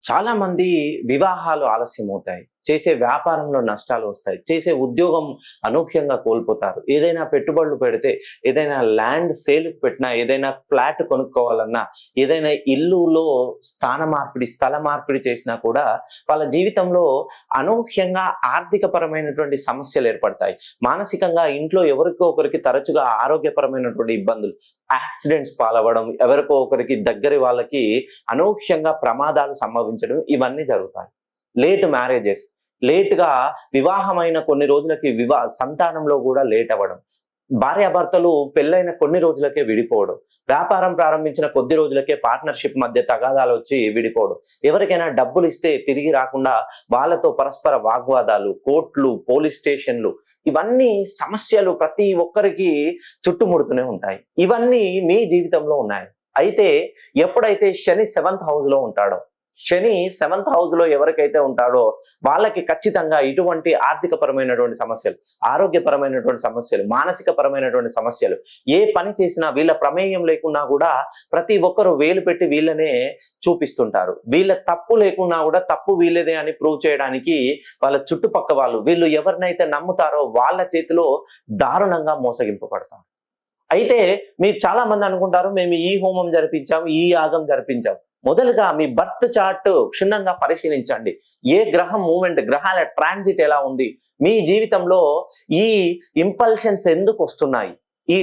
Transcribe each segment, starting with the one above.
చాలా మంది వివాహాలు ఆలస్యమవుతాయి. చేసే వ్యాపారంలో నష్టాలు వస్తాయి. చేసే ఉద్యోగం అనూహ్యంగా కోల్పోతారు. ఏదైనా పెట్టుబడులు పెడితే, ఏదైనా ల్యాండ్ సేల్‌కి పెట్టినా, ఏదైనా ఫ్లాట్ కొనుక్కోవాలన్నా, ఏదైనా ఇల్లులో స్థల మార్పిడి చేసినా కూడా వాళ్ళ జీవితంలో అనూహ్యంగా ఆర్థికపరమైనటువంటి సమస్యలు ఏర్పడతాయి. మానసికంగా ఇంట్లో ఎవరికో ఒకరికి తరచుగా ఆరోగ్యపరమైనటువంటి ఇబ్బందులు, యాక్సిడెంట్స్ పాలవ్వడం, ఎవరికో ఒకరికి దగ్గరి వాళ్ళకి అనూహ్యంగా ప్రమాదాలు సంభవించడం ఇవన్నీ జరుగుతాయి. లేట్ మ్యారేజెస్, లేట్‌గా వివాహమైన కొన్ని రోజులకి సంతానంలో గూడా లేట్ అవ్వడం. భార్యాభర్తలు పెళ్లైన కొన్ని రోజులకే విడిపోవడం. వ్యాపారం ప్రారంభించిన కొద్ది రోజులకే పార్ట్నర్‌షిప్ మధ్య తగాదాలొచ్చి విడిపోవడం. ఎవరికైనా డబ్బులిస్తే తిరిగి రాకుండా వాళ్ళతో పరస్పర వాగ్వాదాలు, కోర్టులు, పోలీస్ స్టేషన్‌లు ఇవన్నీ సమస్యలు ప్రతి ఒక్కరికి చుట్టుముడుతూనే ఉంటాయి. ఇవన్నీ మీ జీవితంలో ఉన్నాయి. అయితే ఎప్పుడైతే శని 7th హౌస్‌లో ఉంటాడో, శని 7th హౌస్‌లో ఎవరికైతే ఉంటాడో వాళ్ళకి ఖచ్చితంగా ఇటువంటి ఆర్థికపరమైనటువంటి సమస్యలు, ఆరోగ్యపరమైనటువంటి సమస్యలు, మానసిక పరమైనటువంటి సమస్యలు, ఏ పని చేసినా వీళ్ళ ప్రమేయం లేకున్నా కూడా ప్రతి ఒక్కరు వేలు పెట్టి వీళ్ళనే చూపిస్తుంటారు. వీళ్ళ తప్పు లేకున్నా కూడా తప్పు వీళ్ళదే అని ప్రూవ్ చేయడానికి వాళ్ళ చుట్టుపక్క వాళ్ళు, వీళ్ళు ఎవరినైతే నమ్ముతారో వాళ్ళ చేతిలో దారుణంగా మోసగింపబడతారు. అయితే మీరు చాలా మంది అనుకుంటారు, మేము ఈ హోమం జరిపించాం, ఈ యాగం జరిపించాం. మొదలుగా మీ బర్త్ చార్ట్ క్షుణ్ణంగా పరిశీలించండి. ఏ గ్రహం మూవ్‌మెంట్, గ్రహాల ట్రాన్సిట్ ఎలా ఉంది? మీ జీవితంలో ఈ ఇంపల్షన్స్ ఎందుకు వస్తున్నాయి? ఈ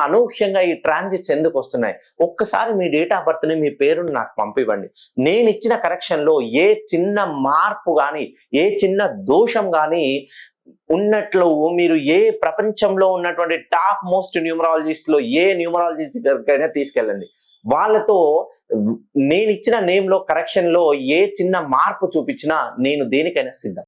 అనూహ్యంగా ఈ ట్రాన్సిట్స్ ఎందుకు వస్తున్నాయి? ఒక్కసారి మీ డేట్ ఆఫ్ బర్త్‌ని, మీ పేరుని నాకు పంపివ్వండి. నేనిచ్చిన కరెక్షన్‌లో ఏ చిన్న మార్పు గాని, ఏ చిన్న దోషం గాని ఉన్నట్లు మీరు ఏ ప్రపంచంలో ఉన్నటువంటి టాప్ మోస్ట్ న్యూమరాలజిస్ట్‌లో ఏ న్యూమరాలజిస్ట్ దగ్గరికైనా తీసుకెళ్ళండి. వాళ్ళతో నేనిచ్చిన నేమ్‌లో కరెక్షన్‌లో ఏ చిన్న మార్పు చూపించినా నేను దేనికైనా సిద్ధం.